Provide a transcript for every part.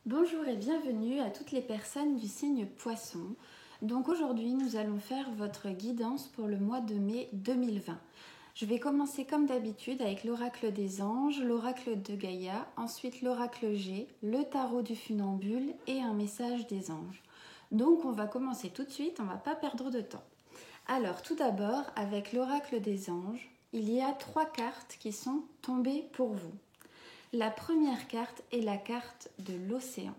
Bonjour et bienvenue à toutes les personnes du signe Poisson. Donc aujourd'hui, nous allons faire votre guidance pour le mois de mai 2020. Je vais commencer comme d'habitude avec l'oracle des anges, l'oracle de Gaïa, ensuite l'oracle G, le tarot du funambule et un message des anges. Donc on va commencer tout de suite, on ne va pas perdre de temps. Alors tout d'abord, avec l'oracle des anges, il y a 3 cartes qui sont tombées pour vous. La première carte est la carte de l'océan.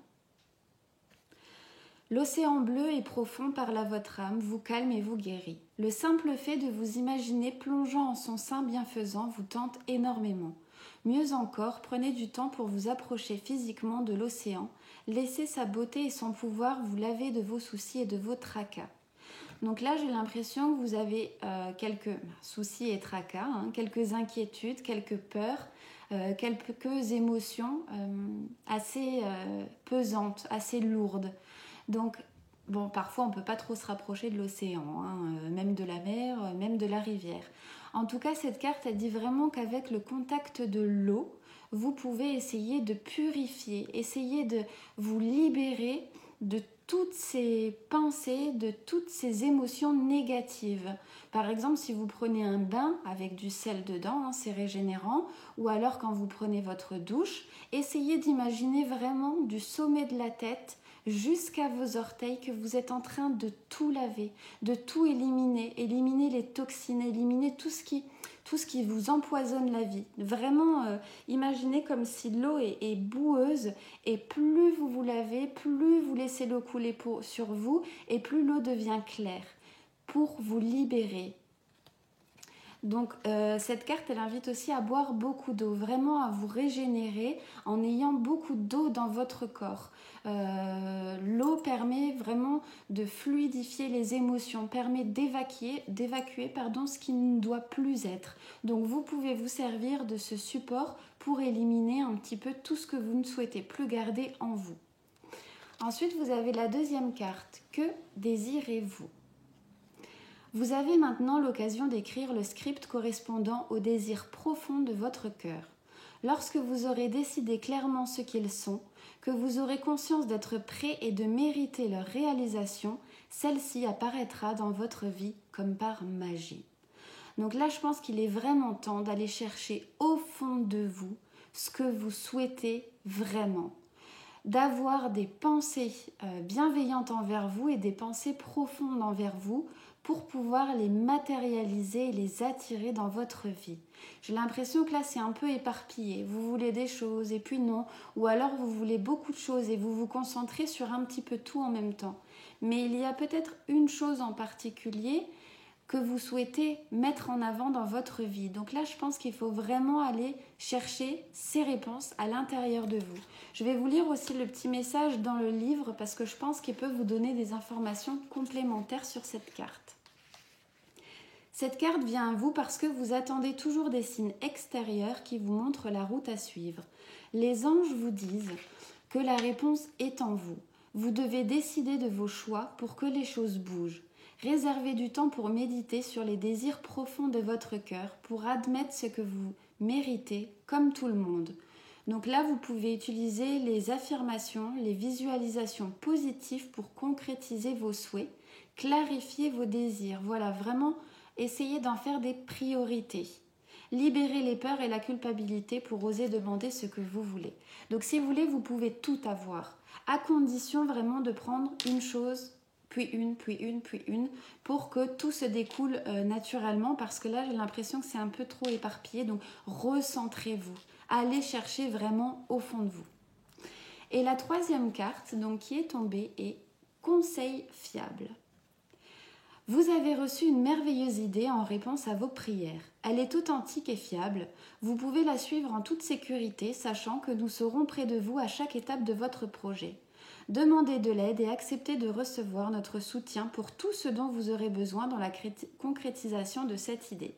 L'océan bleu et profond parle à votre âme, vous calme et vous guérit. Le simple fait de vous imaginer plongeant en son sein bienfaisant vous tente énormément. Mieux encore, prenez du temps pour vous approcher physiquement de l'océan. Laissez sa beauté et son pouvoir vous laver de vos soucis et de vos tracas. Donc là, j'ai l'impression que vous avez quelques soucis et tracas, quelques inquiétudes, quelques peurs, quelques émotions assez pesantes, assez lourdes. Donc, bon, parfois, on ne peut pas trop se rapprocher de l'océan, même de la mer, même de la rivière. En tout cas, cette carte, elle dit vraiment qu'avec le contact de l'eau, vous pouvez essayer de purifier, essayer de vous libérer de toutes ces pensées, de toutes ces émotions négatives. Par exemple, si vous prenez un bain avec du sel dedans, c'est régénérant, ou alors quand vous prenez votre douche, essayez d'imaginer vraiment du sommet de la tête jusqu'à vos orteils que vous êtes en train de tout laver, de tout éliminer, éliminer les toxines, éliminer tout ce qui vous empoisonne la vie. Vraiment, imaginez comme si l'eau est boueuse et plus vous vous lavez, plus vous laissez l'eau couler sur vous et plus l'eau devient claire pour vous libérer. Donc cette carte, elle invite aussi à boire beaucoup d'eau, vraiment à vous régénérer en ayant beaucoup d'eau dans votre corps. L'eau permet vraiment de fluidifier les émotions, permet d'évacuer ce qui ne doit plus être. Donc vous pouvez vous servir de ce support pour éliminer un petit peu tout ce que vous ne souhaitez plus garder en vous. Ensuite, vous avez la deuxième carte. Que désirez-vous ? Vous avez maintenant l'occasion d'écrire le script correspondant aux désirs profonds de votre cœur. Lorsque vous aurez décidé clairement ce qu'ils sont, que vous aurez conscience d'être prêt et de mériter leur réalisation, celle-ci apparaîtra dans votre vie comme par magie. Donc là, je pense qu'il est vraiment temps d'aller chercher au fond de vous ce que vous souhaitez vraiment. D'avoir des pensées bienveillantes envers vous et des pensées profondes envers vous pour pouvoir les matérialiser et les attirer dans votre vie. J'ai l'impression que là c'est un peu éparpillé. Vous voulez des choses et puis non, ou alors vous voulez beaucoup de choses et vous vous concentrez sur un petit peu tout en même temps. Mais il y a peut-être une chose en particulier que vous souhaitez mettre en avant dans votre vie. Donc là, je pense qu'il faut vraiment aller chercher ces réponses à l'intérieur de vous. Je vais vous lire aussi le petit message dans le livre parce que je pense qu'il peut vous donner des informations complémentaires sur cette carte. Cette carte vient à vous parce que vous attendez toujours des signes extérieurs qui vous montrent la route à suivre. Les anges vous disent que la réponse est en vous. Vous devez décider de vos choix pour que les choses bougent. Réservez du temps pour méditer sur les désirs profonds de votre cœur, pour admettre ce que vous méritez, comme tout le monde. Donc là, vous pouvez utiliser les affirmations, les visualisations positives pour concrétiser vos souhaits, clarifier vos désirs. Voilà, vraiment, essayez d'en faire des priorités. Libérez les peurs et la culpabilité pour oser demander ce que vous voulez. Donc si vous voulez, vous pouvez tout avoir, à condition vraiment de prendre une chose puis une, pour que tout se découle naturellement, parce que là, j'ai l'impression que c'est un peu trop éparpillé, donc recentrez-vous, allez chercher vraiment au fond de vous. Et la troisième carte, donc, qui est tombée, est conseil fiable. Vous avez reçu une merveilleuse idée en réponse à vos prières. Elle est authentique et fiable. Vous pouvez la suivre en toute sécurité, sachant que nous serons près de vous à chaque étape de votre projet. Demandez de l'aide et acceptez de recevoir notre soutien pour tout ce dont vous aurez besoin dans la concrétisation de cette idée.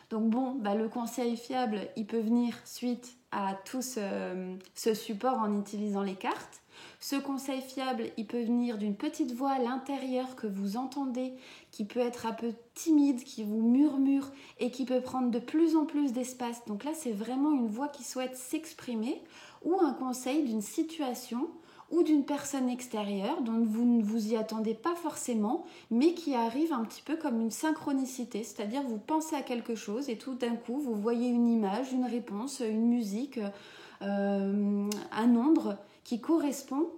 Donc bon, le conseil fiable, il peut venir suite à tout ce support en utilisant les cartes. Ce conseil fiable, il peut venir d'une petite voix à l'intérieur que vous entendez, qui peut être un peu timide, qui vous murmure et qui peut prendre de plus en plus d'espace. Donc là, c'est vraiment une voix qui souhaite s'exprimer, ou un conseil d'une situation ou d'une personne extérieure dont vous ne vous y attendez pas forcément, mais qui arrive un petit peu comme une synchronicité, c'est-à-dire vous pensez à quelque chose et tout d'un coup vous voyez une image, une réponse, une musique, un nombre qui correspond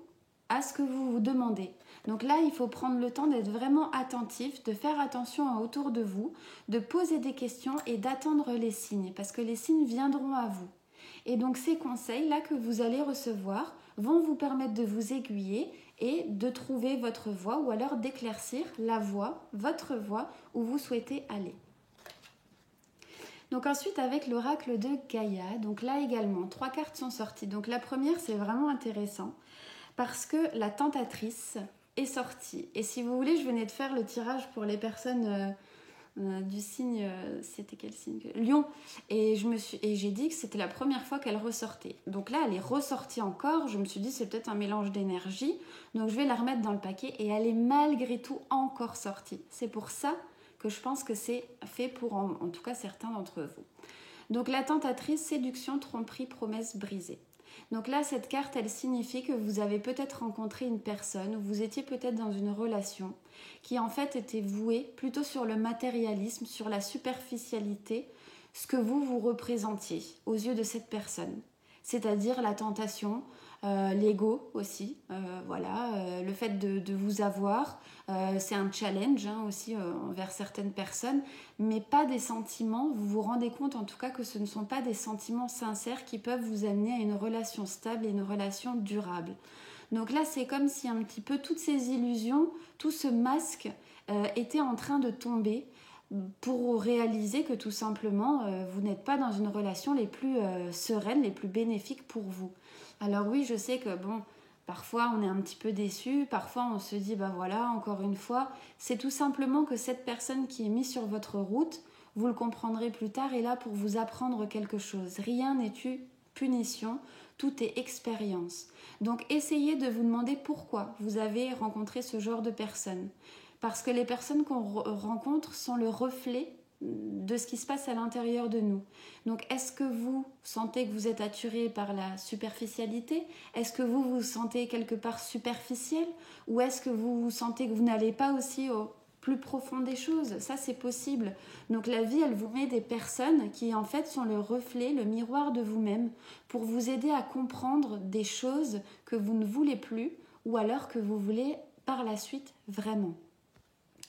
à ce que vous vous demandez. Donc là, il faut prendre le temps d'être vraiment attentif, de faire attention autour de vous, de poser des questions et d'attendre les signes, parce que les signes viendront à vous. Et donc ces conseils-là que vous allez recevoir vont vous permettre de vous aiguiller et de trouver votre voie ou alors d'éclaircir la voie, votre voie où vous souhaitez aller. Donc ensuite avec l'oracle de Gaïa, donc là également 3 cartes sont sorties. Donc la première c'est vraiment intéressant parce que la tentatrice est sortie. Et si vous voulez, je venais de faire le tirage pour les personnes du signe, c'était quel signe? Lion. Et j'ai dit que c'était la première fois qu'elle ressortait. Donc là, elle est ressortie encore. Je me suis dit, c'est peut-être un mélange d'énergie. Donc je vais la remettre dans le paquet. Et elle est malgré tout encore sortie. C'est pour ça que je pense que c'est fait pour en tout cas certains d'entre vous. Donc la tentatrice, séduction, tromperie, promesse brisée. Donc là, cette carte, elle signifie que vous avez peut-être rencontré une personne, ou vous étiez peut-être dans une relation qui en fait était vouée plutôt sur le matérialisme, sur la superficialité, ce que vous représentiez aux yeux de cette personne. C'est-à-dire la tentation, l'ego aussi, le fait de vous avoir, c'est un challenge aussi envers certaines personnes, mais pas des sentiments, vous vous rendez compte en tout cas que ce ne sont pas des sentiments sincères qui peuvent vous amener à une relation stable et une relation durable. Donc là, c'est comme si un petit peu toutes ces illusions, tout ce masque était en train de tomber pour réaliser que tout simplement, vous n'êtes pas dans une relation les plus sereines, les plus bénéfiques pour vous. Alors oui, je sais que parfois on est un petit peu déçu, parfois on se dit, voilà, encore une fois, c'est tout simplement que cette personne qui est mise sur votre route, vous le comprendrez plus tard, est là pour vous apprendre quelque chose. Rien n'est une punition, tout est expérience. Donc essayez de vous demander pourquoi vous avez rencontré ce genre de personnes. Parce que les personnes qu'on rencontre sont le reflet de ce qui se passe à l'intérieur de nous. Donc est-ce que vous sentez que vous êtes attiré par la superficialité? Est-ce que vous vous sentez quelque part superficiel? Ou est-ce que vous sentez que vous n'allez pas aussi au plus profond des choses? Ça, c'est possible. Donc la vie, elle vous met des personnes qui en fait sont le reflet, le miroir de vous-même pour vous aider à comprendre des choses que vous ne voulez plus ou alors que vous voulez par la suite vraiment.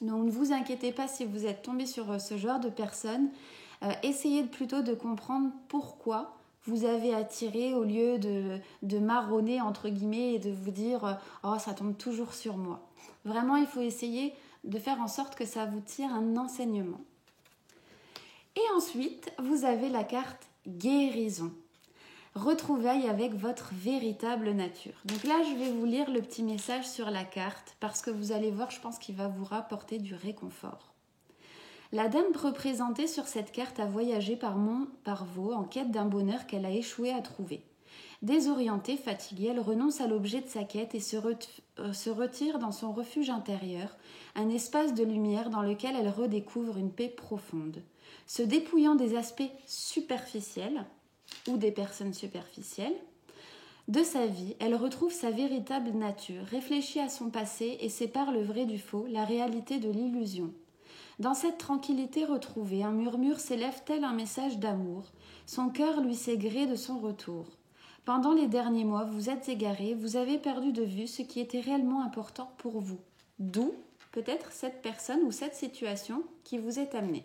Donc ne vous inquiétez pas si vous êtes tombé sur ce genre de personnes. Essayez plutôt de comprendre pourquoi vous avez attiré au lieu de marronner entre guillemets et de vous dire « Oh, ça tombe toujours sur moi ». Vraiment, il faut essayer de faire en sorte que ça vous tire un enseignement. Et ensuite, vous avez la carte guérison. Retrouvailles avec votre véritable nature. Donc là, je vais vous lire le petit message sur la carte parce que vous allez voir, je pense qu'il va vous rapporter du réconfort. La dame représentée sur cette carte a voyagé par Vaux en quête d'un bonheur qu'elle a échoué à trouver. Désorientée, fatiguée, elle renonce à l'objet de sa quête et se retire dans son refuge intérieur, un espace de lumière dans lequel elle redécouvre une paix profonde. Se dépouillant des aspects superficiels, ou des personnes superficielles, de sa vie, elle retrouve sa véritable nature, réfléchit à son passé et sépare le vrai du faux, la réalité de l'illusion. Dans cette tranquillité retrouvée, un murmure s'élève tel un message d'amour. Son cœur lui sait gré de son retour. Pendant les derniers mois, vous êtes égaré, vous avez perdu de vue ce qui était réellement important pour vous. D'où peut-être cette personne ou cette situation qui vous est amenée.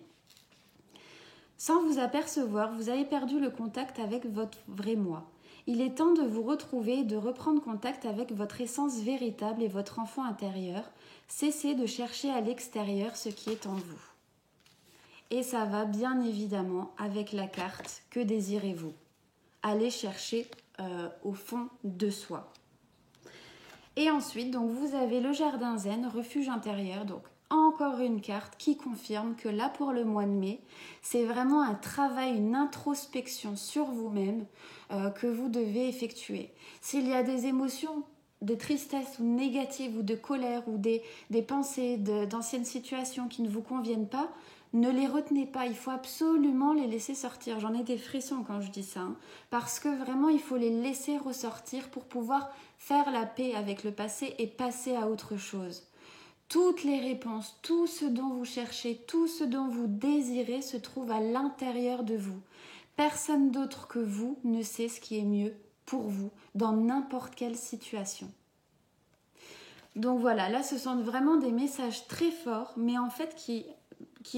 Sans vous apercevoir, vous avez perdu le contact avec votre vrai moi. Il est temps de vous retrouver et de reprendre contact avec votre essence véritable et votre enfant intérieur. Cessez de chercher à l'extérieur ce qui est en vous. Et ça va bien évidemment avec la carte « Que désirez-vous » Allez chercher au fond de soi. Et ensuite, donc, vous avez le jardin zen, refuge intérieur, donc encore une carte qui confirme que là pour le mois de mai, c'est vraiment un travail, une introspection sur vous-même que vous devez effectuer. S'il y a des émotions de tristesse ou négatives ou de colère ou des pensées d'anciennes situations qui ne vous conviennent pas, Ne les retenez pas, il faut absolument les laisser sortir. J'en ai des frissons quand je dis ça, hein, parce que vraiment il faut les laisser ressortir pour pouvoir faire la paix avec le passé et passer à autre chose. Toutes les réponses, tout ce dont vous cherchez, tout ce dont vous désirez se trouve à l'intérieur de vous. Personne d'autre que vous ne sait ce qui est mieux pour vous dans n'importe quelle situation. Donc voilà, là ce sont vraiment des messages très forts, mais en fait qui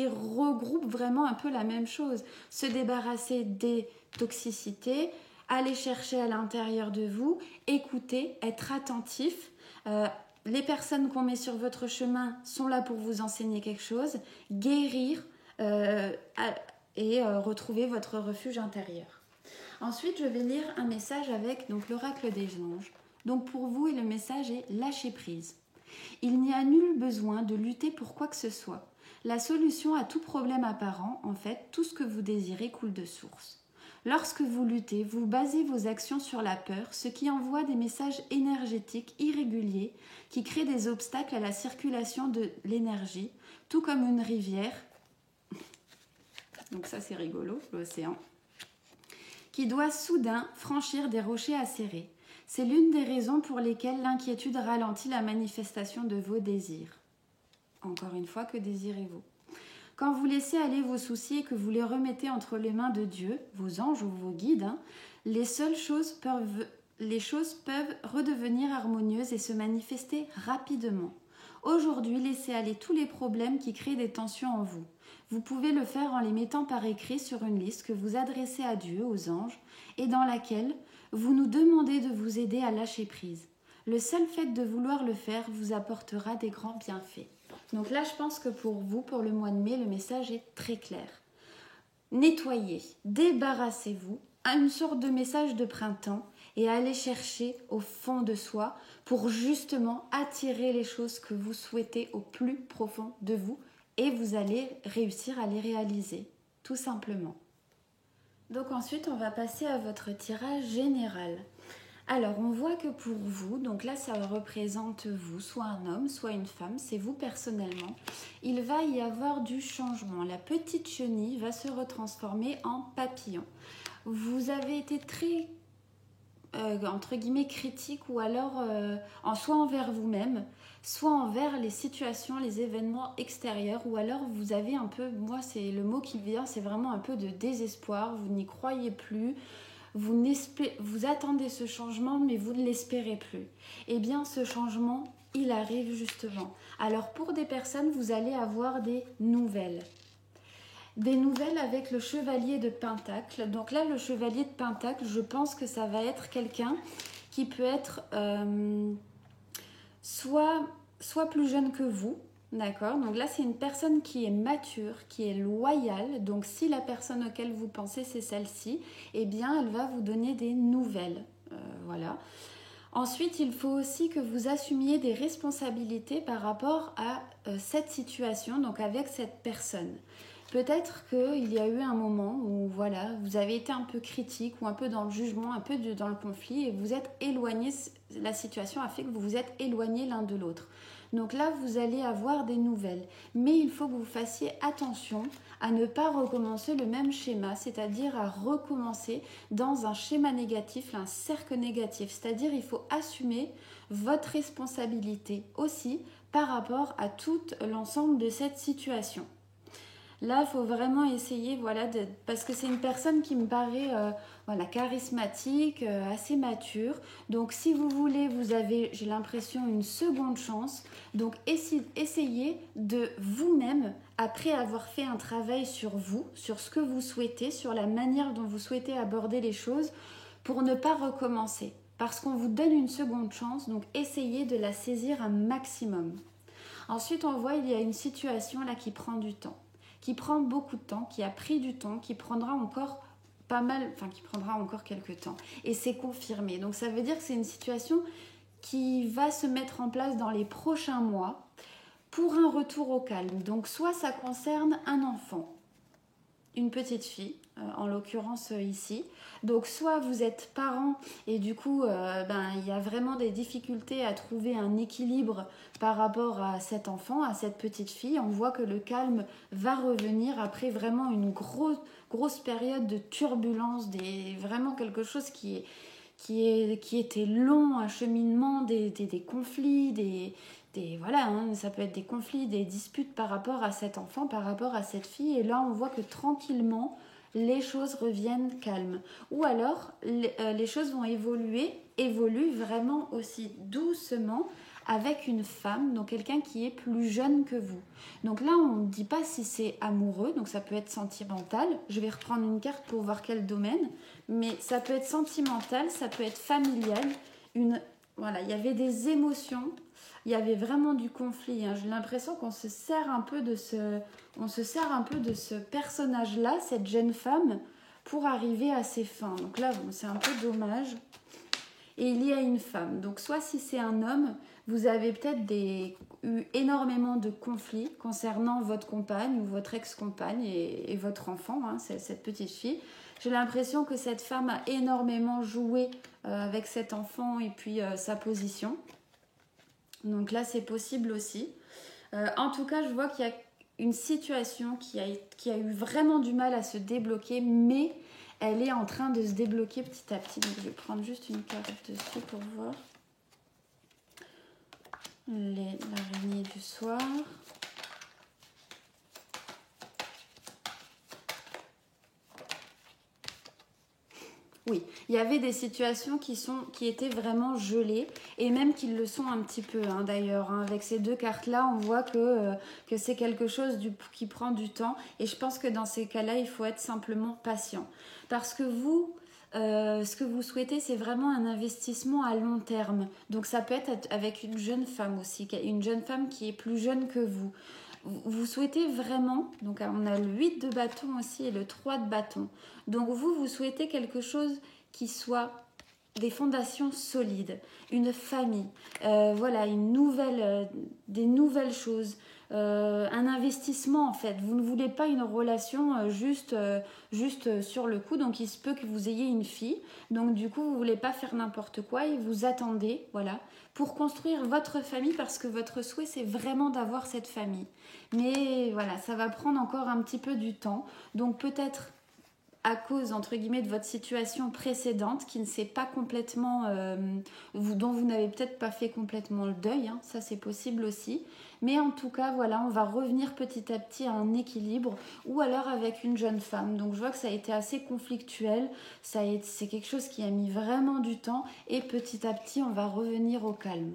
regroupent vraiment un peu la même chose. Se débarrasser des toxicités, aller chercher à l'intérieur de vous, écouter, être attentif. Les personnes qu'on met sur votre chemin sont là pour vous enseigner quelque chose, guérir et retrouver votre refuge intérieur. Ensuite, je vais lire un message avec l'oracle des anges. Donc pour vous, le message est lâcher prise. Il n'y a nul besoin de lutter pour quoi que ce soit. La solution à tout problème apparent, en fait, tout ce que vous désirez coule de source. Lorsque vous luttez, vous basez vos actions sur la peur, ce qui envoie des messages énergétiques irréguliers qui créent des obstacles à la circulation de l'énergie, tout comme une rivière. Donc ça c'est rigolo, l'océan, qui doit soudain franchir des rochers acérés. C'est l'une des raisons pour lesquelles l'inquiétude ralentit la manifestation de vos désirs. Encore une fois, que désirez-vous ? Quand vous laissez aller vos soucis et que vous les remettez entre les mains de Dieu, vos anges ou vos guides, les choses peuvent redevenir harmonieuses et se manifester rapidement. Aujourd'hui, laissez aller tous les problèmes qui créent des tensions en vous. Vous pouvez le faire en les mettant par écrit sur une liste que vous adressez à Dieu, aux anges, et dans laquelle vous nous demandez de vous aider à lâcher prise. Le seul fait de vouloir le faire vous apportera des grands bienfaits. Donc là, je pense que pour vous, pour le mois de mai, le message est très clair. Nettoyez, débarrassez-vous, une sorte de message de printemps et allez chercher au fond de soi pour justement attirer les choses que vous souhaitez au plus profond de vous et vous allez réussir à les réaliser, tout simplement. Donc ensuite, on va passer à votre tirage général. Alors, on voit que pour vous, donc là, ça représente vous, soit un homme, soit une femme, c'est vous personnellement. Il va y avoir du changement. La petite chenille va se retransformer en papillon. Vous avez été très, entre guillemets, critique ou alors soit envers vous-même, soit envers les situations, les événements extérieurs, ou alors vous avez un peu, moi, c'est le mot qui vient, c'est vraiment un peu de désespoir, vous n'y croyez plus. Vous attendez ce changement, mais vous ne l'espérez plus. Eh bien, ce changement, il arrive justement. Alors, pour des personnes, vous allez avoir des nouvelles. Des nouvelles avec le chevalier de Pentacle. Donc là, le chevalier de Pentacle, je pense que ça va être quelqu'un qui peut être soit plus jeune que vous. D'accord, donc là c'est une personne qui est mature, qui est loyale, donc si la personne auquel vous pensez c'est celle-ci, eh bien elle va vous donner des nouvelles, voilà. Ensuite, il faut aussi que vous assumiez des responsabilités par rapport à cette situation, donc avec cette personne. Peut-être qu'il y a eu un moment où voilà, vous avez été un peu critique ou un peu dans le jugement, un peu dans le conflit et vous êtes éloignés, la situation a fait que vous vous êtes éloignés l'un de l'autre. Donc là, vous allez avoir des nouvelles. Mais il faut que vous fassiez attention à ne pas recommencer le même schéma, c'est-à-dire à recommencer dans un schéma négatif, un cercle négatif. C'est-à-dire il faut assumer votre responsabilité aussi par rapport à tout l'ensemble de cette situation. Là, il faut vraiment essayer, parce que c'est une personne qui me paraît charismatique, assez mature. Donc, si vous voulez, vous avez, j'ai l'impression, une seconde chance. Donc, essayez de vous-même, après avoir fait un travail sur vous, sur ce que vous souhaitez, sur la manière dont vous souhaitez aborder les choses, pour ne pas recommencer. Parce qu'on vous donne une seconde chance, donc essayez de la saisir un maximum. Ensuite, on voit il y a une situation là qui prend du temps. Qui prend beaucoup de temps, qui a pris du temps, qui prendra encore quelques temps. Et c'est confirmé. Donc ça veut dire que c'est une situation qui va se mettre en place dans les prochains mois pour un retour au calme. Donc soit ça concerne un enfant, une petite fille, en l'occurrence ici. Donc soit vous êtes parent et du coup il y a vraiment des difficultés à trouver un équilibre par rapport à cet enfant, à cette petite fille. On voit que le calme va revenir après vraiment une grosse période de turbulence, vraiment quelque chose qui était long, un cheminement, des conflits, voilà, hein, ça peut être des conflits, des disputes par rapport à cet enfant, par rapport à cette fille. Et là, on voit que tranquillement, les choses reviennent calmes. Ou alors, les choses vont évoluent vraiment aussi doucement avec une femme, donc quelqu'un qui est plus jeune que vous. Donc là, on ne dit pas si c'est amoureux, donc ça peut être sentimental. Je vais reprendre une carte pour voir quel domaine. Mais ça peut être sentimental, ça peut être familial. Voilà, il y avait des émotions, il y avait vraiment du conflit. Hein. J'ai l'impression qu'on se sert un peu de ce personnage-là, cette jeune femme, pour arriver à ses fins. Donc là, bon, c'est un peu dommage. Et il y a une femme. Donc soit si c'est un homme, vous avez peut-être eu énormément de conflits concernant votre compagne ou votre ex-compagne et votre enfant, hein, cette petite fille. J'ai l'impression que cette femme a énormément joué avec cet enfant et puis sa position. Donc là, c'est possible aussi. En tout cas, je vois qu'il y a une situation qui a eu vraiment du mal à se débloquer, mais elle est en train de se débloquer petit à petit. Donc je vais prendre juste une carte dessus pour voir. L'araignée du soir. Oui, il y avait des situations qui étaient vraiment gelées et même qui le sont un petit peu hein, d'ailleurs. Hein. Avec ces deux cartes-là, on voit que c'est quelque chose qui prend du temps et je pense que dans ces cas-là, il faut être simplement patient. Parce que vous, ce que vous souhaitez, c'est vraiment un investissement à long terme. Donc ça peut être avec une jeune femme aussi, une jeune femme qui est plus jeune que vous. Vous souhaitez vraiment, donc on a le 8 de bâton aussi et le 3 de bâton. Donc vous souhaitez quelque chose qui soit des fondations solides, une famille, voilà, des nouvelles choses, un investissement en fait. Vous ne voulez pas une relation juste sur le coup, donc il se peut que vous ayez une fille, donc du coup vous ne voulez pas faire n'importe quoi et vous attendez, voilà, pour construire votre famille parce que votre souhait c'est vraiment d'avoir cette famille. Mais voilà, ça va prendre encore un petit peu du temps, donc peut-être à cause, entre guillemets, de votre situation précédente qui ne s'est pas complètement... dont vous n'avez peut-être pas fait complètement le deuil, hein, ça c'est possible aussi. Mais en tout cas, voilà, on va revenir petit à petit à un équilibre ou alors avec une jeune femme. Donc je vois que ça a été assez conflictuel, c'est quelque chose qui a mis vraiment du temps et petit à petit, on va revenir au calme.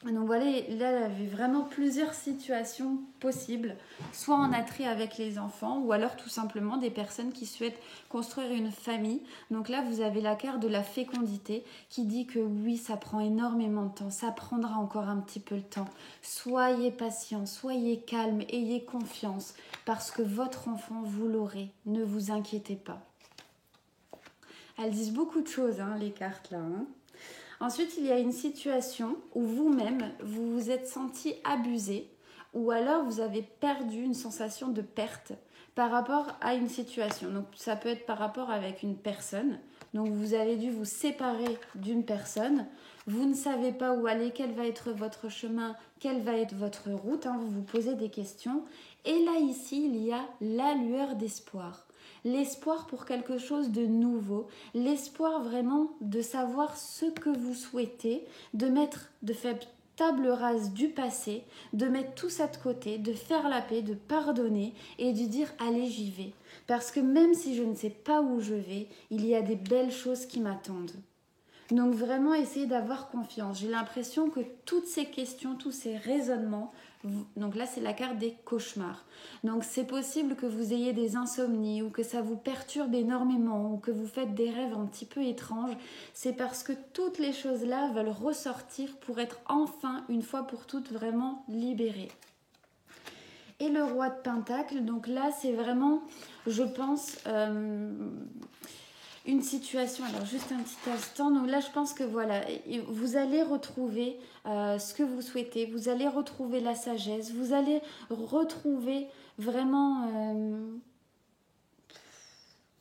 Donc voilà, là, il y avait vraiment plusieurs situations possibles, soit en attrait avec les enfants, ou alors tout simplement des personnes qui souhaitent construire une famille. Donc là, vous avez la carte de la fécondité qui dit que oui, ça prend énormément de temps, ça prendra encore un petit peu de temps. Soyez patient, soyez calme, ayez confiance, parce que votre enfant, vous l'aurez, ne vous inquiétez pas. Elles disent beaucoup de choses, hein, les cartes là, hein. Ensuite, il y a une situation où vous-même, vous vous êtes senti abusé ou alors vous avez perdu une sensation de perte par rapport à une situation. Donc, ça peut être par rapport avec une personne. Donc, vous avez dû vous séparer d'une personne. Vous ne savez pas où aller, quel va être votre chemin, quelle va être votre route. Hein, vous vous posez des questions. Et là, ici, il y a la lueur d'espoir. L'espoir pour quelque chose de nouveau, l'espoir vraiment de savoir ce que vous souhaitez, de faire table rase du passé, de mettre tout ça de côté, de faire la paix, de pardonner et de dire allez j'y vais. Parce que même si je ne sais pas où je vais, il y a des belles choses qui m'attendent. Donc vraiment essayez d'avoir confiance. J'ai l'impression que toutes ces questions, tous ces raisonnements, donc là c'est la carte des cauchemars. Donc c'est possible que vous ayez des insomnies ou que ça vous perturbe énormément ou que vous faites des rêves un petit peu étranges. C'est parce que toutes les choses là veulent ressortir pour être enfin une fois pour toutes vraiment libérées. Et le roi de Pentacle, donc là c'est vraiment, je pense... une situation, alors juste un petit instant, donc là je pense que voilà, vous allez retrouver ce que vous souhaitez, vous allez retrouver la sagesse, vous allez retrouver vraiment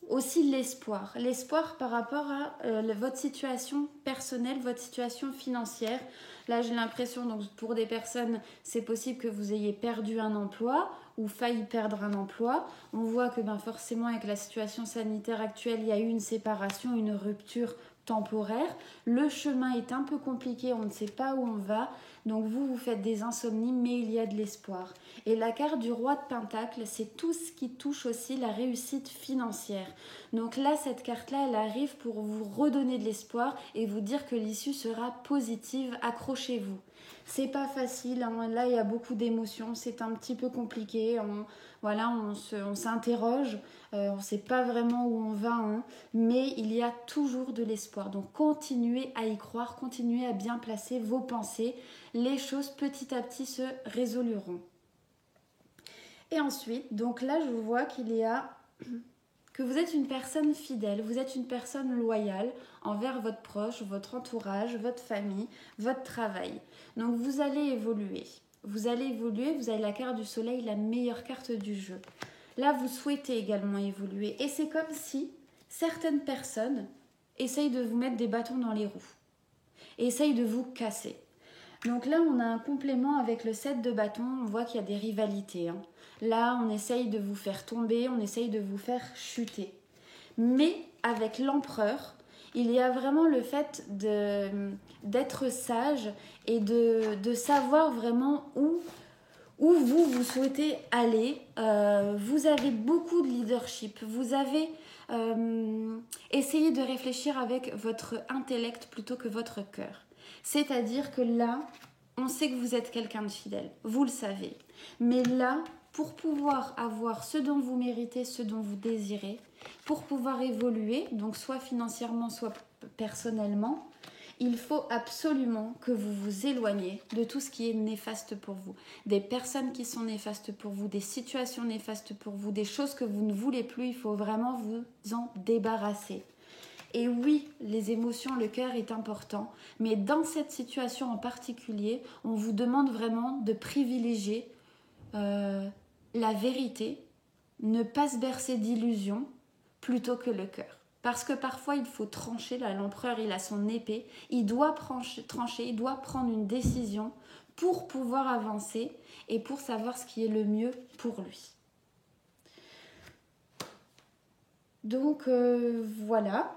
aussi l'espoir. L'espoir par rapport à votre situation personnelle, votre situation financière. Là, j'ai l'impression, donc pour des personnes, c'est possible que vous ayez perdu un emploi ou failli perdre un emploi. On voit que forcément, avec la situation sanitaire actuelle, il y a eu une séparation, une rupture temporaire. Le chemin est un peu compliqué, on ne sait pas où on va. Donc vous faites des insomnies, mais il y a de l'espoir. Et la carte du roi de Pentacle, c'est tout ce qui touche aussi la réussite financière. Donc là, cette carte-là, elle arrive pour vous redonner de l'espoir et vous dire que l'issue sera positive. Accrochez-vous. C'est pas facile, hein. Là il y a beaucoup d'émotions, c'est un petit peu compliqué, on s'interroge, on ne sait pas vraiment où on va, hein, mais il y a toujours de l'espoir. Donc continuez à y croire, continuez à bien placer vos pensées, les choses petit à petit se résolveront. Et ensuite, donc là je vois qu'il y a que vous êtes une personne fidèle, vous êtes une personne loyale envers votre proche, votre entourage, votre famille, votre travail. Donc vous allez évoluer. Vous avez la carte du soleil, la meilleure carte du jeu. Là, vous souhaitez également évoluer. Et c'est comme si certaines personnes essayent de vous mettre des bâtons dans les roues. Essayent de vous casser. Donc là, on a un complément avec le 7 de bâton. On voit qu'il y a des rivalités, hein. Là, on essaye de vous faire tomber, on essaye de vous faire chuter. Mais avec l'empereur, il y a vraiment le fait d'être sage et de savoir vraiment où vous souhaitez aller. Vous avez beaucoup de leadership. Vous avez essayé de réfléchir avec votre intellect plutôt que votre cœur. C'est-à-dire que là, on sait que vous êtes quelqu'un de fidèle. Vous le savez. Mais là, pour pouvoir avoir ce dont vous méritez, ce dont vous désirez, pour pouvoir évoluer, donc soit financièrement, soit personnellement, il faut absolument que vous vous éloigniez de tout ce qui est néfaste pour vous. Des personnes qui sont néfastes pour vous, des situations néfastes pour vous, des choses que vous ne voulez plus, il faut vraiment vous en débarrasser. Et oui, les émotions, le cœur est important, mais dans cette situation en particulier, on vous demande vraiment de privilégier la vérité, ne pas se bercer d'illusions plutôt que le cœur. Parce que parfois il faut trancher, là l'empereur il a son épée, il doit trancher, il doit prendre une décision pour pouvoir avancer et pour savoir ce qui est le mieux pour lui. Donc voilà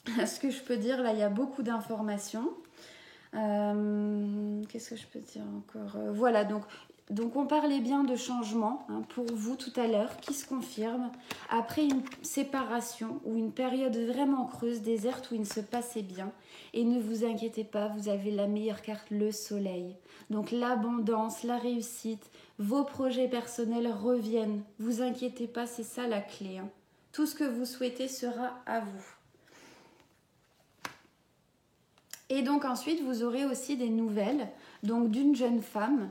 ce que je peux dire, là il y a beaucoup d'informations. Qu'est-ce que je peux dire encore voilà, donc on parlait bien de changement, hein, pour vous tout à l'heure, qui se confirme après une séparation ou une période vraiment creuse, déserte où il ne se passait bien. Et ne vous inquiétez pas, vous avez la meilleure carte, le soleil. Donc l'abondance, la réussite, vos projets personnels reviennent. Vous inquiétez pas, c'est ça la clé, hein. Tout ce que vous souhaitez sera à vous. Et donc ensuite, vous aurez aussi des nouvelles donc d'une jeune femme,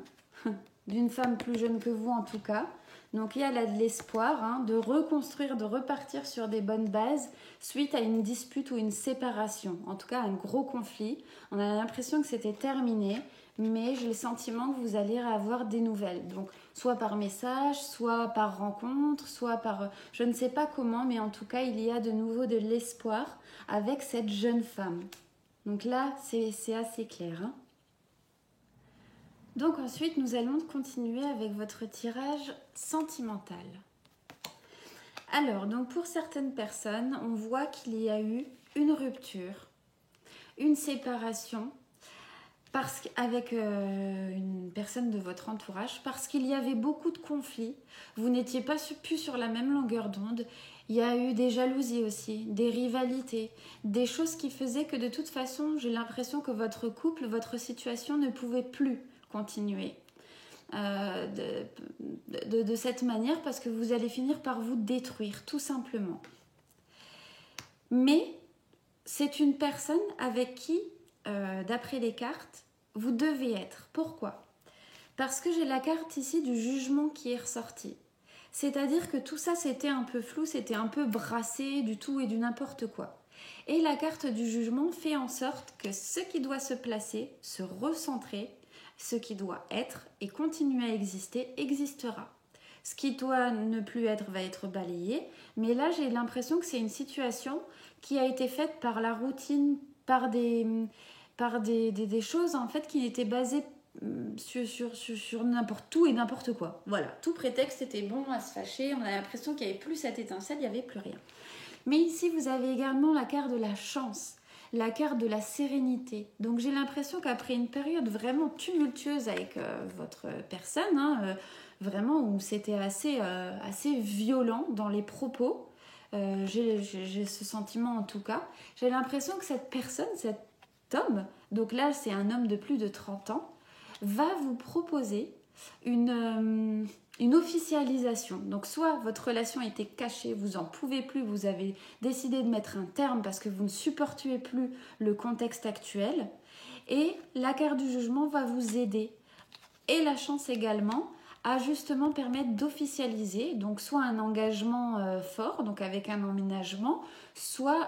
d'une femme plus jeune que vous en tout cas. Donc il y a là de l'espoir, hein, de reconstruire, de repartir sur des bonnes bases suite à une dispute ou une séparation. En tout cas, un gros conflit. On a l'impression que c'était terminé, mais j'ai le sentiment que vous allez avoir des nouvelles. Donc soit par message, soit par rencontre, soit par... je ne sais pas comment, mais en tout cas, il y a de nouveau de l'espoir avec cette jeune femme. Donc là, c'est assez clair, hein. Donc ensuite, nous allons continuer avec votre tirage sentimental. Alors, donc pour certaines personnes, on voit qu'il y a eu une rupture, une séparation avec une personne de votre entourage, parce qu'il y avait beaucoup de conflits, vous n'étiez pas plus sur la même longueur d'onde. Il y a eu des jalousies aussi, des rivalités, des choses qui faisaient que de toute façon, j'ai l'impression que votre couple, votre situation ne pouvait plus continuer de cette manière, parce que vous allez finir par vous détruire, tout simplement. Mais c'est une personne avec qui, d'après les cartes, vous devez être. Pourquoi ? Parce que j'ai la carte ici du jugement qui est ressortie. C'est-à-dire que tout ça, c'était un peu flou, c'était un peu brassé du tout et du n'importe quoi. Et la carte du jugement fait en sorte que ce qui doit se placer, se recentrer, ce qui doit être et continuer à exister, existera. ce qui doit ne plus être va être balayé. Mais là, j'ai l'impression que c'est une situation qui a été faite par la routine, par des choses en fait qui étaient basées sur n'importe tout et n'importe quoi. Voilà, tout prétexte était bon à se fâcher, on a l'impression qu'il n'y avait plus cette étincelle, il n'y avait plus rien. Mais ici, vous avez également la carte de la chance, la carte de la sérénité. Donc j'ai l'impression qu'après une période vraiment tumultueuse avec votre personne, vraiment où c'était assez violent dans les propos, j'ai ce sentiment en tout cas, j'ai l'impression que cette personne, cet homme, donc là c'est un homme de plus de 30 ans, va vous proposer une officialisation. Donc soit votre relation était cachée, vous en pouvez plus, vous avez décidé de mettre un terme parce que vous ne supportiez plus le contexte actuel, et la carte du jugement va vous aider. Et la chance également à justement permettre d'officialiser, donc soit un engagement fort, donc avec un emménagement, soit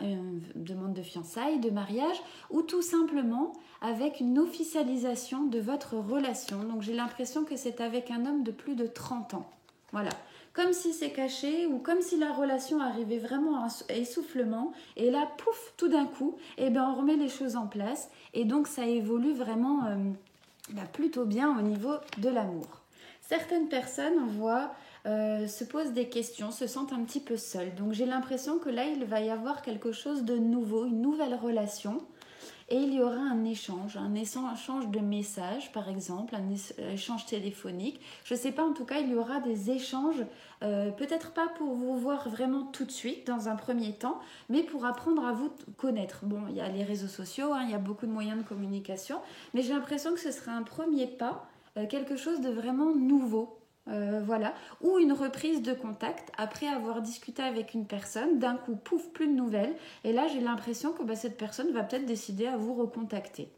une demande de fiançailles, de mariage, ou tout simplement avec une officialisation de votre relation. Donc j'ai l'impression que c'est avec un homme de plus de 30 ans. Voilà. Comme si c'est caché ou comme si la relation arrivait vraiment à essoufflement. Et là, pouf, tout d'un coup, on remet les choses en place. Et donc ça évolue vraiment plutôt bien au niveau de l'amour. Certaines personnes, on voit, se posent des questions, se sentent un petit peu seules. Donc j'ai l'impression que là, il va y avoir quelque chose de nouveau, une nouvelle relation. Et il y aura un échange de messages par exemple, un échange téléphonique. Je ne sais pas, en tout cas, il y aura des échanges, peut-être pas pour vous voir vraiment tout de suite dans un premier temps, mais pour apprendre à vous connaître. Bon, il y a les réseaux sociaux, il y a beaucoup de moyens de communication, mais j'ai l'impression que ce sera un premier pas, quelque chose de vraiment nouveau. Voilà, ou une reprise de contact après avoir discuté avec une personne, d'un coup, pouf, plus de nouvelles, et là j'ai l'impression que cette personne va peut-être décider à vous recontacter.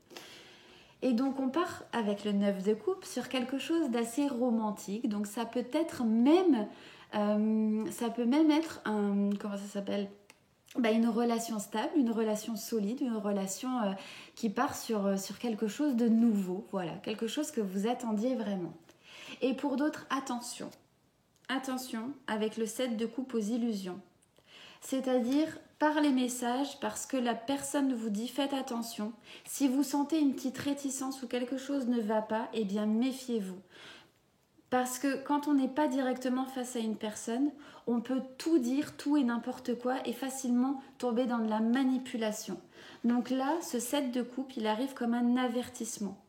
Et donc on part avec le 9 de coupe sur quelque chose d'assez romantique, donc ça peut être même, être une relation stable, une relation solide, une relation qui part sur quelque chose de nouveau, voilà, quelque chose que vous attendiez vraiment. Et pour d'autres, attention avec le 7 de coupe aux illusions. C'est-à-dire par les messages, parce que la personne vous dit faites attention. Si vous sentez une petite réticence ou quelque chose ne va pas, méfiez-vous. Parce que quand on n'est pas directement face à une personne, on peut tout dire, tout et n'importe quoi et facilement tomber dans de la manipulation. Donc là, ce 7 de coupe, il arrive comme un avertissement.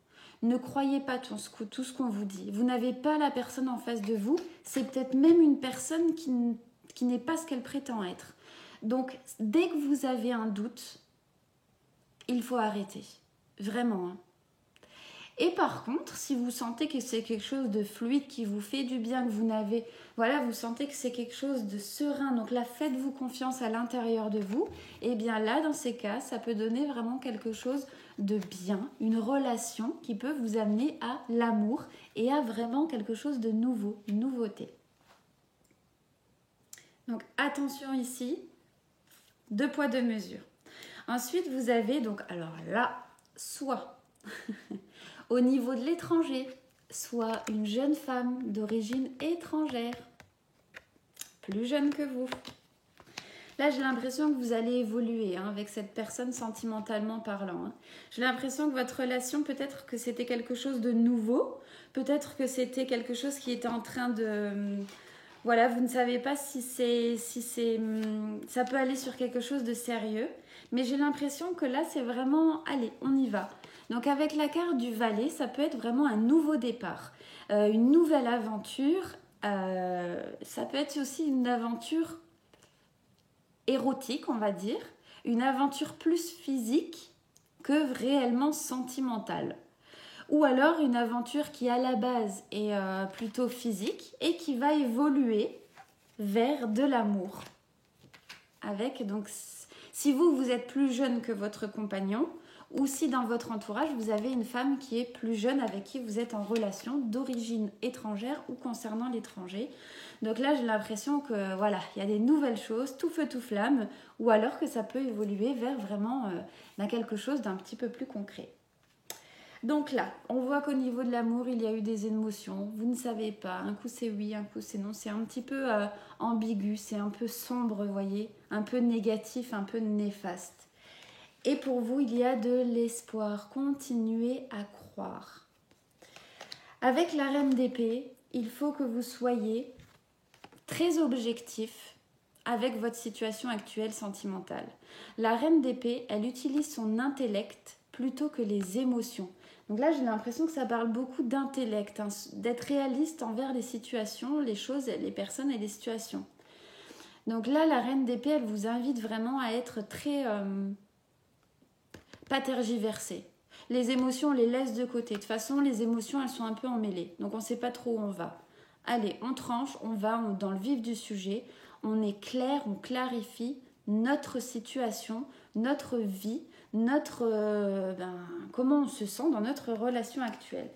Ne croyez pas tout ce qu'on vous dit. Vous n'avez pas la personne en face de vous. C'est peut-être même une personne qui n'est pas ce qu'elle prétend être. Donc, dès que vous avez un doute, il faut arrêter. Vraiment. Et par contre, si vous sentez que c'est quelque chose de fluide, qui vous fait du bien, que vous sentez que c'est quelque chose de serein, donc là, faites-vous confiance à l'intérieur de vous, et bien là, dans ces cas, ça peut donner vraiment quelque chose de bien, une relation qui peut vous amener à l'amour et à vraiment quelque chose de nouveau, une nouveauté. Donc attention ici, 2 poids 2 mesures. Ensuite, vous avez donc, alors là, soit au niveau de l'étranger, soit une jeune femme d'origine étrangère, plus jeune que vous. Là, j'ai l'impression que vous allez évoluer avec cette personne sentimentalement parlant. J'ai l'impression que votre relation, peut-être que c'était quelque chose de nouveau, peut-être que c'était quelque chose qui était en train de... Voilà, vous ne savez pas si ça peut aller sur quelque chose de sérieux, mais j'ai l'impression que là, c'est vraiment, allez, on y va. Donc avec la carte du valet, ça peut être vraiment un nouveau départ, une nouvelle aventure. Ça peut être aussi une aventure érotique, on va dire, une aventure plus physique que réellement sentimentale. Ou alors une aventure qui à la base est plutôt physique et qui va évoluer vers de l'amour. Avec, donc, si vous êtes plus jeune que votre compagnon, ou si dans votre entourage, vous avez une femme qui est plus jeune avec qui vous êtes en relation d'origine étrangère ou concernant l'étranger. Donc là, j'ai l'impression que voilà, il y a des nouvelles choses, tout feu, tout flamme, ou alors que ça peut évoluer vers vraiment quelque chose d'un petit peu plus concret. Donc là, on voit qu'au niveau de l'amour, il y a eu des émotions. Vous ne savez pas. Un coup c'est oui, un coup c'est non. C'est un petit peu ambigu, c'est un peu sombre, vous voyez. Un peu négatif, un peu néfaste. Et pour vous, il y a de l'espoir. Continuez à croire. Avec la reine d'épée, il faut que vous soyez très objectif avec votre situation actuelle sentimentale. La reine d'épée, elle utilise son intellect plutôt que les émotions. Donc là, j'ai l'impression que ça parle beaucoup d'intellect, hein, d'être réaliste envers les situations, les choses, les personnes et les situations. Donc là, la reine d'épée, elle vous invite vraiment à être très... pas tergiversée. Les émotions, on les laisse de côté. De toute façon, les émotions, elles sont un peu emmêlées. Donc on ne sait pas trop où on va. Allez, on tranche, on va dans le vif du sujet. On est clair, on clarifie notre situation, notre vie, comment on se sent dans notre relation actuelle.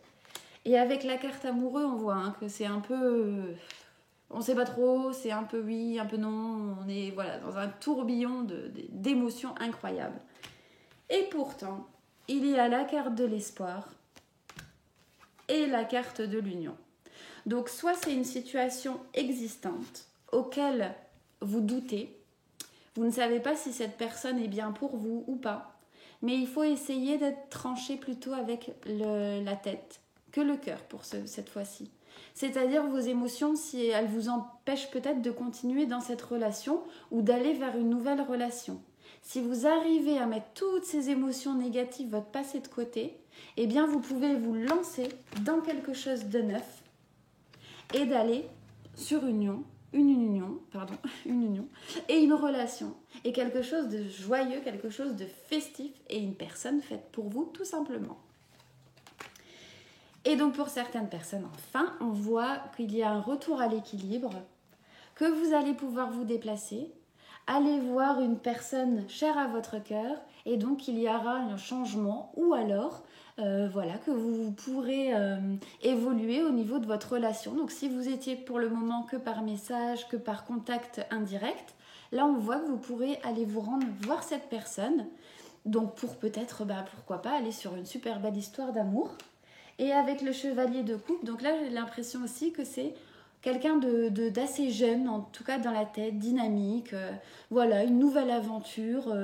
Et avec la carte amoureux, on voit que c'est un peu... on ne sait pas trop, c'est un peu oui, un peu non. On est dans un tourbillon d'émotions incroyables. Et pourtant, il y a la carte de l'espoir et la carte de l'union. Donc, soit c'est une situation existante auquel vous doutez, vous ne savez pas si cette personne est bien pour vous ou pas, mais il faut essayer d'être tranché plutôt avec la tête que le cœur pour cette fois-ci. C'est-à-dire vos émotions, si elles vous empêchent peut-être de continuer dans cette relation ou d'aller vers une nouvelle relation. Si vous arrivez à mettre toutes ces émotions négatives, votre passé de côté, eh bien vous pouvez vous lancer dans quelque chose de neuf et d'aller sur une union et une relation et quelque chose de joyeux, quelque chose de festif et une personne faite pour vous tout simplement. Et donc pour certaines personnes, enfin, on voit qu'il y a un retour à l'équilibre, que vous allez pouvoir vous déplacer, aller voir une personne chère à votre cœur et donc il y aura un changement ou alors que vous pourrez évoluer au niveau de votre relation. Donc si vous étiez pour le moment que par message, que par contact indirect, là on voit que vous pourrez aller vous rendre voir cette personne. Donc pour peut-être, pourquoi pas, aller sur une super belle histoire d'amour. Et avec le chevalier de coupe, donc là j'ai l'impression aussi que c'est quelqu'un d'assez jeune, en tout cas dans la tête, dynamique, une nouvelle aventure,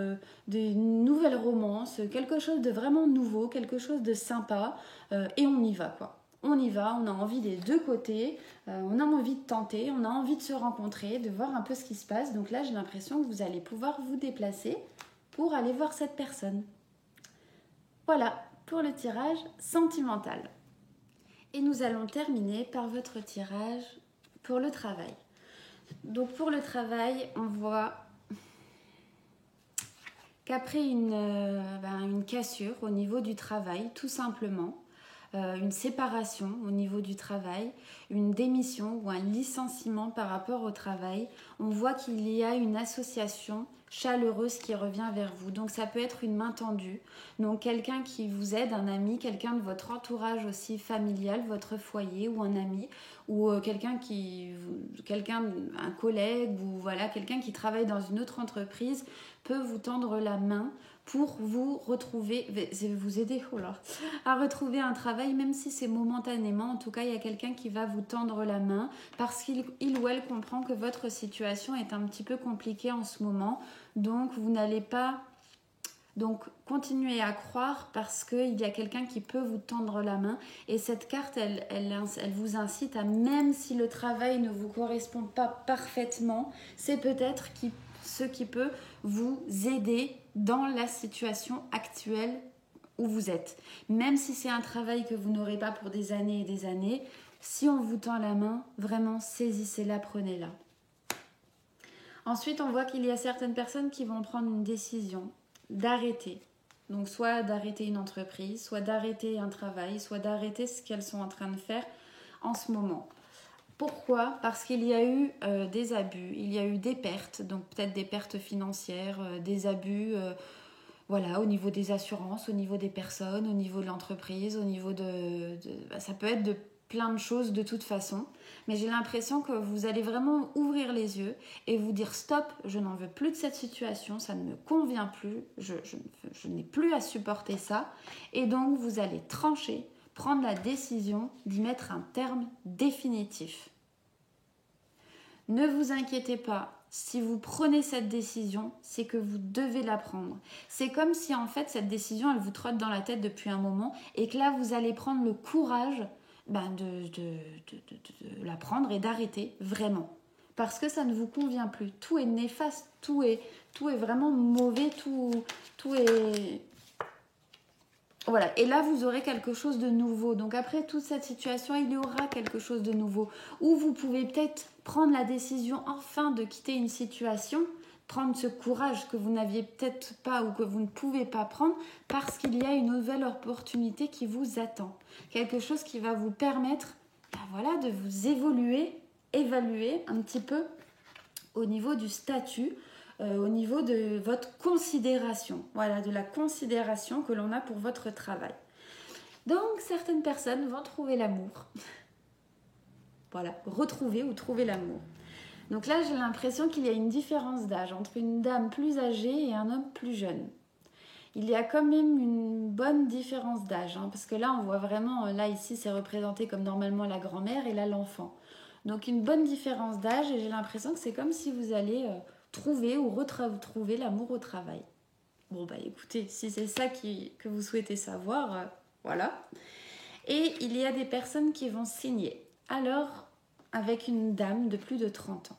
une nouvelle romance, quelque chose de vraiment nouveau, quelque chose de sympa, et on y va quoi. On y va, on a envie des deux côtés, on a envie de tenter, on a envie de se rencontrer, de voir un peu ce qui se passe. Donc là j'ai l'impression que vous allez pouvoir vous déplacer pour aller voir cette personne. Voilà pour le tirage sentimental. Et nous allons terminer par votre tirage pour le travail. Donc pour le travail, on voit qu'après une cassure au niveau du travail, tout simplement, une séparation au niveau du travail, une démission ou un licenciement par rapport au travail, on voit qu'il y a une association chaleureuse qui revient vers vous. Donc ça peut être une main tendue, donc quelqu'un qui vous aide, un ami, quelqu'un de votre entourage aussi familial, votre foyer ou un ami, ou un collègue ou quelqu'un qui travaille dans une autre entreprise peut vous tendre la main pour vous retrouver, vous aider à retrouver un travail, même si c'est momentanément. En tout cas, il y a quelqu'un qui va vous tendre la main parce qu'il ou elle comprend que votre situation est un petit peu compliquée en ce moment. Donc, vous n'allez pas... Donc, continuez à croire parce qu'il y a quelqu'un qui peut vous tendre la main. Et cette carte, elle vous incite à, même si le travail ne vous correspond pas parfaitement, c'est peut-être ce qui peut vous aider dans la situation actuelle où vous êtes. Même si c'est un travail que vous n'aurez pas pour des années et des années, si on vous tend la main, vraiment saisissez-la, prenez-la. Ensuite, on voit qu'il y a certaines personnes qui vont prendre une décision d'arrêter. Donc soit d'arrêter une entreprise, soit d'arrêter un travail, soit d'arrêter ce qu'elles sont en train de faire en ce moment. Pourquoi ? Parce qu'il y a eu des abus, il y a eu des pertes, donc peut-être des pertes financières, des abus au niveau des assurances, au niveau des personnes, au niveau de l'entreprise, au niveau ça peut être plein de choses de toute façon, mais j'ai l'impression que vous allez vraiment ouvrir les yeux et vous dire stop, je n'en veux plus de cette situation, ça ne me convient plus, je n'ai plus à supporter ça, et donc vous allez trancher, prendre la décision d'y mettre un terme définitif. Ne vous inquiétez pas, si vous prenez cette décision, c'est que vous devez la prendre. C'est comme si en fait cette décision, elle vous trotte dans la tête depuis un moment et que là vous allez prendre le courage de la prendre et d'arrêter vraiment. Parce que ça ne vous convient plus. Tout est néfaste, tout est vraiment mauvais, tout est... Voilà, et là vous aurez quelque chose de nouveau. Donc après toute cette situation, il y aura quelque chose de nouveau. Où vous pouvez peut-être prendre la décision enfin de quitter une situation, prendre ce courage que vous n'aviez peut-être pas ou que vous ne pouvez pas prendre parce qu'il y a une nouvelle opportunité qui vous attend. Quelque chose qui va vous permettre de vous évaluer un petit peu au niveau du statut, au niveau de votre considération, de la considération que l'on a pour votre travail. Donc, certaines personnes vont trouver l'amour. Retrouver ou trouver l'amour. Donc là, j'ai l'impression qu'il y a une différence d'âge entre une dame plus âgée et un homme plus jeune. Il y a quand même une bonne différence d'âge, parce que là, on voit vraiment, là, ici, c'est représenté comme normalement la grand-mère et là, l'enfant. Donc, une bonne différence d'âge et j'ai l'impression que c'est comme si vous allez... trouver ou retrouver l'amour au travail. Bon, écoutez, si c'est ça que vous souhaitez savoir, voilà. Et il y a des personnes qui vont signer. Alors, avec une dame de plus de 30 ans.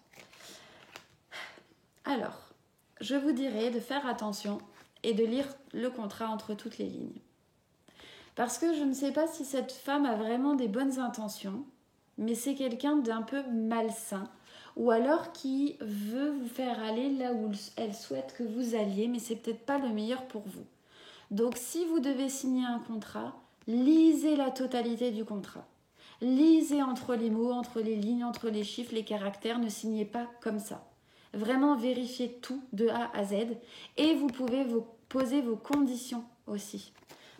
Alors, je vous dirais de faire attention et de lire le contrat entre toutes les lignes. Parce que je ne sais pas si cette femme a vraiment des bonnes intentions, mais c'est quelqu'un d'un peu malsain, ou alors qui veut vous faire aller là où elle souhaite que vous alliez, mais c'est peut-être pas le meilleur pour vous. Donc si vous devez signer un contrat, lisez la totalité du contrat. Lisez entre les mots, entre les lignes, entre les chiffres, les caractères, ne signez pas comme ça. Vraiment vérifiez tout de A à Z et vous pouvez vous poser vos conditions aussi.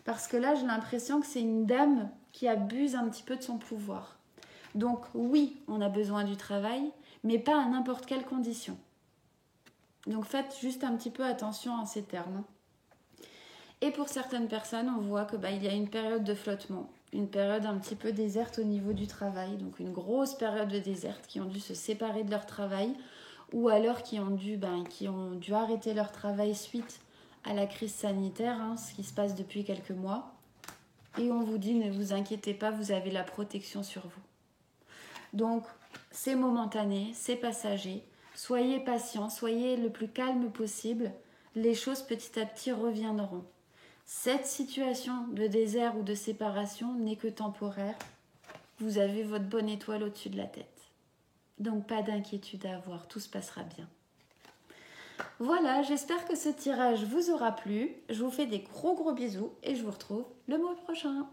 Parce que là, j'ai l'impression que c'est une dame qui abuse un petit peu de son pouvoir. Donc oui, on a besoin du travail, mais pas à n'importe quelle condition. Donc faites juste un petit peu attention à ces termes. Et pour certaines personnes, on voit qu'il y a une période de flottement, une période un petit peu déserte au niveau du travail, donc une grosse période de déserte, qui ont dû se séparer de leur travail, ou alors qui ont dû arrêter leur travail suite à la crise sanitaire, ce qui se passe depuis quelques mois. Et on vous dit, ne vous inquiétez pas, vous avez la protection sur vous. Donc, c'est momentané, c'est passager. Soyez patient, soyez le plus calme possible. Les choses petit à petit reviendront. Cette situation de désert ou de séparation n'est que temporaire. Vous avez votre bonne étoile au-dessus de la tête. Donc, pas d'inquiétude à avoir, tout se passera bien. Voilà, j'espère que ce tirage vous aura plu. Je vous fais des gros bisous et je vous retrouve le mois prochain.